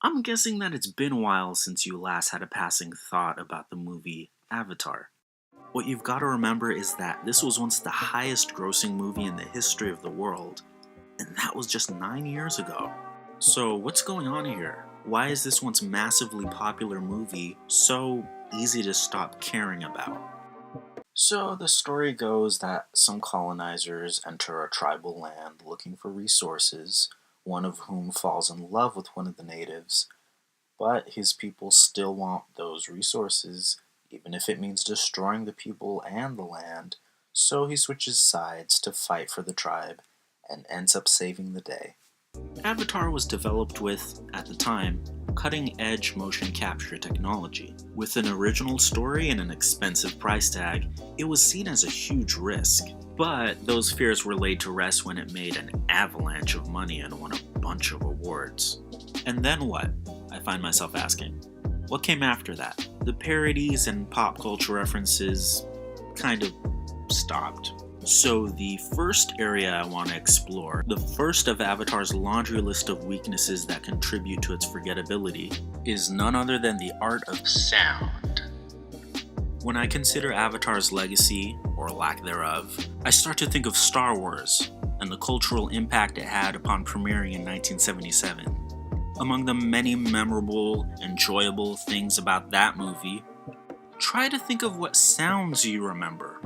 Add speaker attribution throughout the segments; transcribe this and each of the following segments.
Speaker 1: I'm guessing that it's been a while since you last had a passing thought about the movie Avatar. What you've got to remember is that this was once the highest grossing movie in the history of the world, and that was just 9 years ago. So, what's going on here? Why is this once massively popular movie so easy to stop caring about? So, the story goes that some colonizers enter a tribal land looking for resources, one of whom falls in love with one of the natives, but his people still want those resources, even if it means destroying the people and the land, so he switches sides to fight for the tribe and ends up saving the day. Avatar was developed with, at the time, cutting-edge motion capture technology. With an original story and an expensive price tag, it was seen as a huge risk. But those fears were laid to rest when it made an avalanche of money and won a bunch of awards. And then what? I find myself asking. What came after that? The parodies and pop culture references kind of stopped. So the first area I want to explore, the first of Avatar's laundry list of weaknesses that contribute to its forgettability, is none other than the art of sound. When I consider Avatar's legacy, or lack thereof, I start to think of Star Wars and the cultural impact it had upon premiering in 1977. Among the many memorable, enjoyable things about that movie, try to think of what sounds you remember.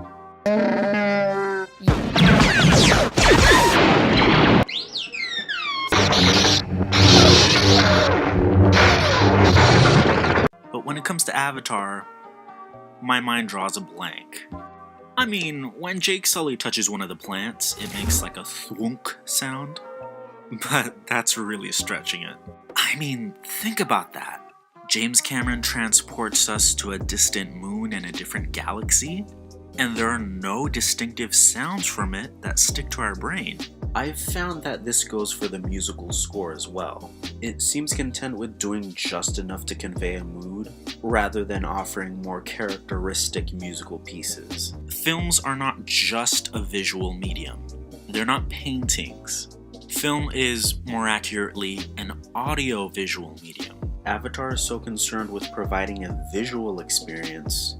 Speaker 1: But when it comes to Avatar, my mind draws a blank. I mean, when Jake Sully touches one of the plants, it makes like a thwunk sound. But that's really stretching it. I mean, think about that. James Cameron transports us to a distant moon in a different galaxy, and there are no distinctive sounds from it that stick to our brain. I've found that this goes for the musical score as well. It seems content with doing just enough to convey a mood, rather than offering more characteristic musical pieces. Films are not just a visual medium. They're not paintings. Film is, more accurately, an audio-visual medium. Avatar is so concerned with providing a visual experience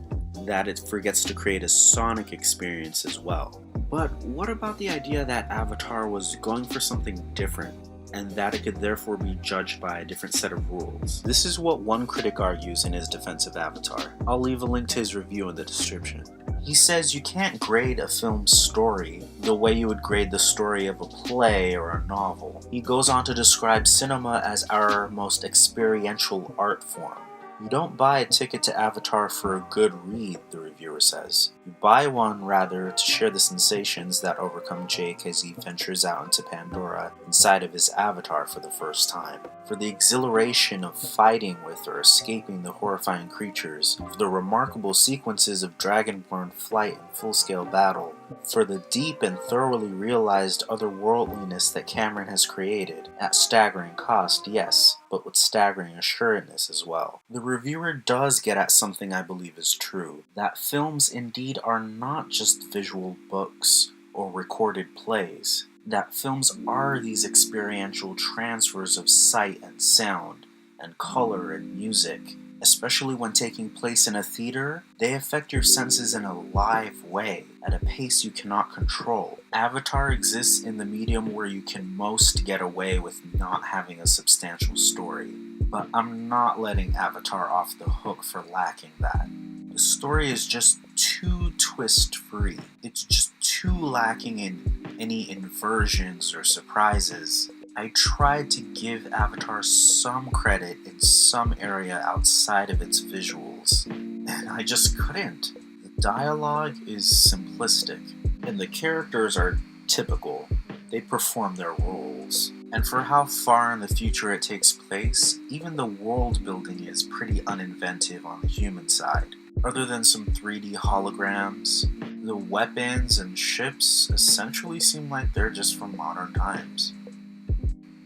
Speaker 1: that it forgets to create a sonic experience as well. But what about the idea that Avatar was going for something different, and that it could therefore be judged by a different set of rules? This is what one critic argues in his defense of Avatar. I'll leave a link to his review in the description. He says you can't grade a film's story the way you would grade the story of a play or a novel. He goes on to describe cinema as our most experiential art form. You don't buy a ticket to Avatar for a good read, the reviewer says. You buy one, rather, to share the sensations that overcome Jake as he ventures out into Pandora inside of his avatar for the first time. For the exhilaration of fighting with or escaping the horrifying creatures, for the remarkable sequences of dragonborn flight and full-scale battle, for the deep and thoroughly realized otherworldliness that Cameron has created, at staggering cost, yes, but with staggering assuredness as well. The reviewer does get at something I believe is true, that films indeed are not just visual books or recorded plays, that films are these experiential transfers of sight and sound, and color and music. Especially when taking place in a theater, they affect your senses in a live way, at a pace you cannot control. Avatar exists in the medium where you can most get away with not having a substantial story, but I'm not letting Avatar off the hook for lacking that. The story is just too twist-free. It's just too lacking in any inversions or surprises. I tried to give Avatar some credit in some area outside of its visuals, and I just couldn't. The dialogue is simplistic, and the characters are typical. They perform their roles. And for how far in the future it takes place, even the world building is pretty uninventive on the human side. Other than some 3D holograms, the weapons and ships essentially seem like they're just from modern times.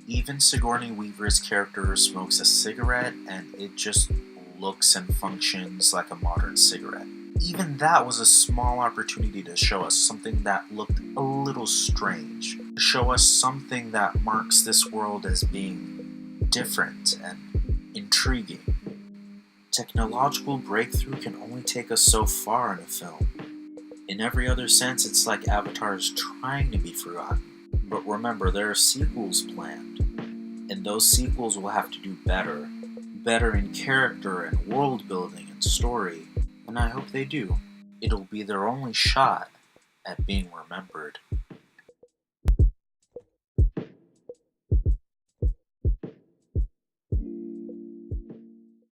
Speaker 1: Even Sigourney Weaver's character smokes a cigarette, and it just looks and functions like a modern cigarette. Even that was a small opportunity to show us something that looked a little strange. To show us something that marks this world as being different and intriguing. Technological breakthrough can only take us so far in a film. In every other sense, it's like Avatar is trying to be forgotten. But remember, there are sequels planned, and those sequels will have to do better. Better in character and world building and story, and I hope they do. It'll be their only shot at being remembered.